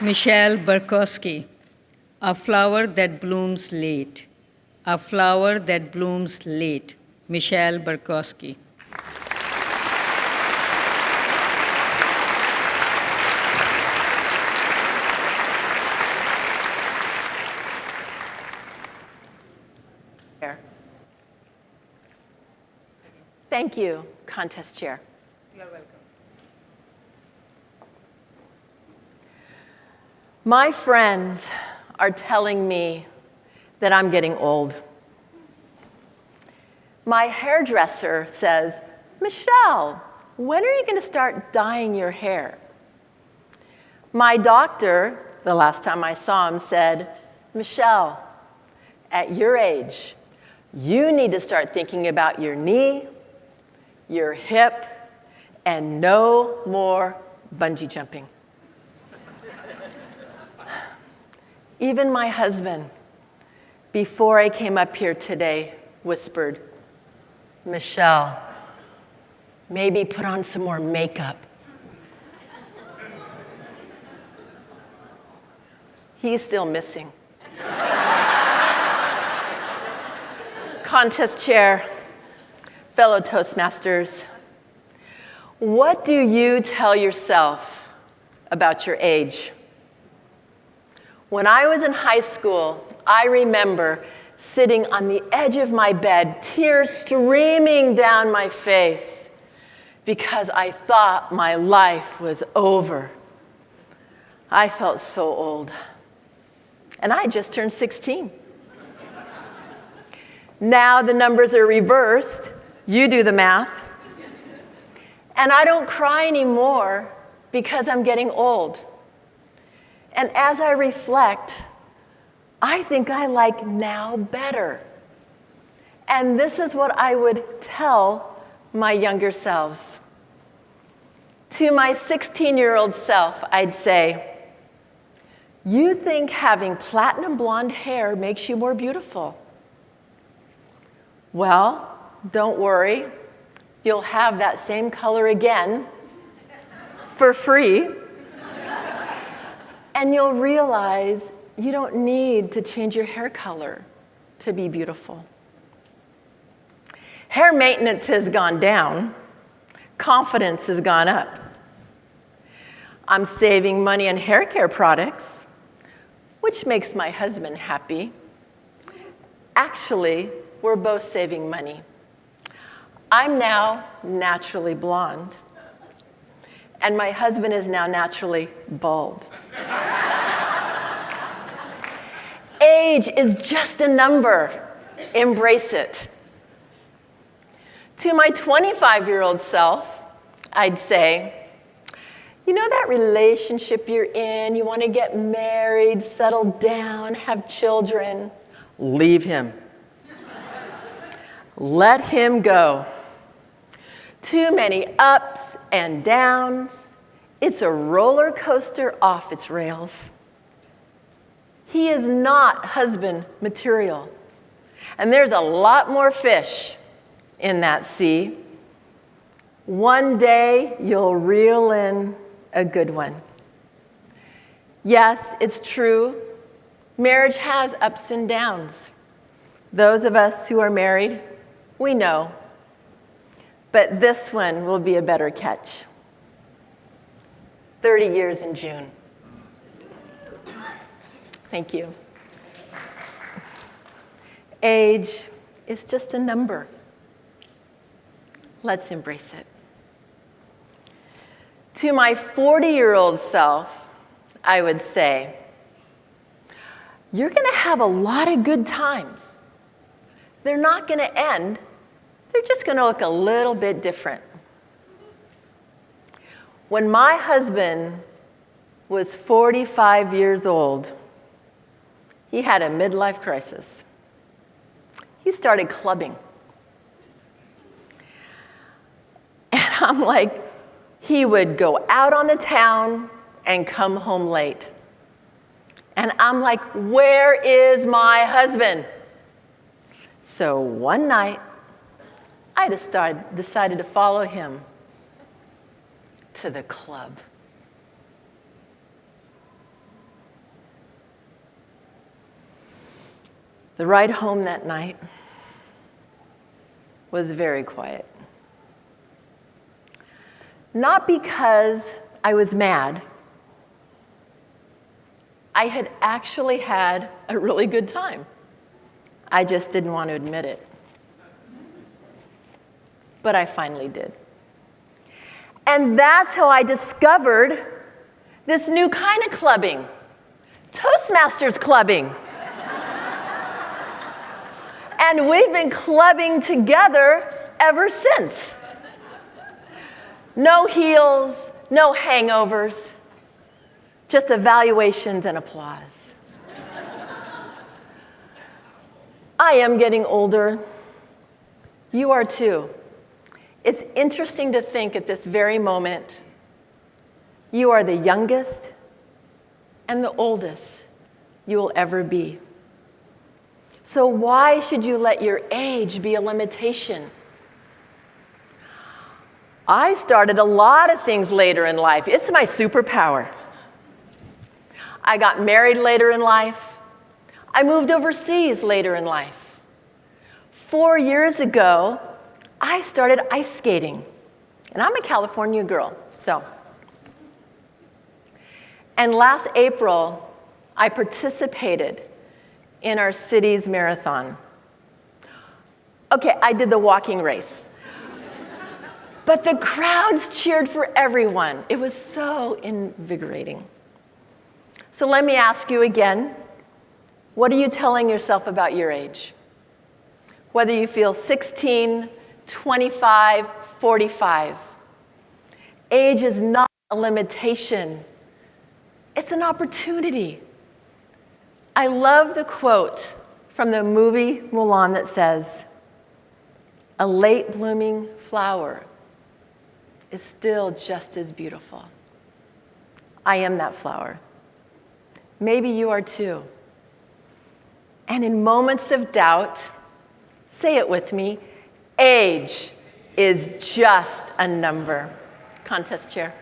Michelle Bartkoske, a flower that blooms late. A flower that blooms late. Michelle Bartkoske. Thank you, contest chair. You're welcome. My friends are telling me that I'm getting old. My hairdresser says, Michelle, when are you going to start dyeing your hair? My doctor, the last time I saw him, said, Michelle, at your age, you need to start thinking about your knee, your hip, and no more bungee jumping. Even my husband, before I came up here today, whispered, Michelle, maybe put on some more makeup. He's still missing. Contest chair, fellow Toastmasters, what do you tell yourself about your age? When I was in high school, I remember sitting on the edge of my bed, tears streaming down my face because I thought my life was over. I felt so old. And I just turned 16. Now the numbers are reversed. You do the math. And I don't cry anymore because I'm getting old. And as I reflect, I think I like now better. And this is what I would tell my younger selves. To my 16-year-old self, I'd say, you think having platinum blonde hair makes you more beautiful. Well, don't worry. You'll have that same color again for free. And you'll realize you don't need to change your hair color to be beautiful. Hair maintenance has gone down. Confidence has gone up. I'm saving money on hair care products, which makes my husband happy. Actually, we're both saving money. I'm now naturally blonde, and my husband is now naturally bald. Age is just a number. Embrace it. To my 25-year-old self, I'd say, you know that relationship you're in, you want to get married, settle down, have children? Leave him. Let him go. Too many ups and downs. It's a roller coaster off its rails. He is not husband material. And there's a lot more fish in that sea. One day, you'll reel in a good one. Yes, it's true. Marriage has ups and downs. Those of us who are married, we know. But this one will be a better catch. 30 years in June. Thank you. Age is just a number. Let's embrace it. To my 40-year-old self, I would say, you're going to have a lot of good times. They're not going to end. They're just going to look a little bit different. When my husband was 45 years old, he had a midlife crisis. He started clubbing. And I'm like, he would go out on the town and come home late. And I'm like, where is my husband? So one night, I decided to follow him to the club. The ride home that night was very quiet. Not because I was mad. I had actually had a really good time. I just didn't want to admit it. But I finally did. And that's how I discovered this new kind of clubbing, Toastmasters clubbing. And we've been clubbing together ever since. No heels, no hangovers, just evaluations and applause. I am getting older. You are too. It's interesting to think at this very moment, you are the youngest and the oldest you will ever be. So why should you let your age be a limitation? I started a lot of things later in life. It's my superpower. I got married later in life. I moved overseas later in life. 4 years ago, I started ice skating. And I'm a California girl, so. And last April, I participated in our city's marathon. Okay, I did the walking race. But the crowds cheered for everyone. It was so invigorating. So let me ask you again, what are you telling yourself about your age? Whether you feel 16, 25, 45. Age is not a limitation. It's an opportunity. I love the quote from the movie Mulan that says, "A late blooming flower is still just as beautiful." I am that flower. Maybe you are too. And in moments of doubt, say it with me, age is just a number. Contest chair.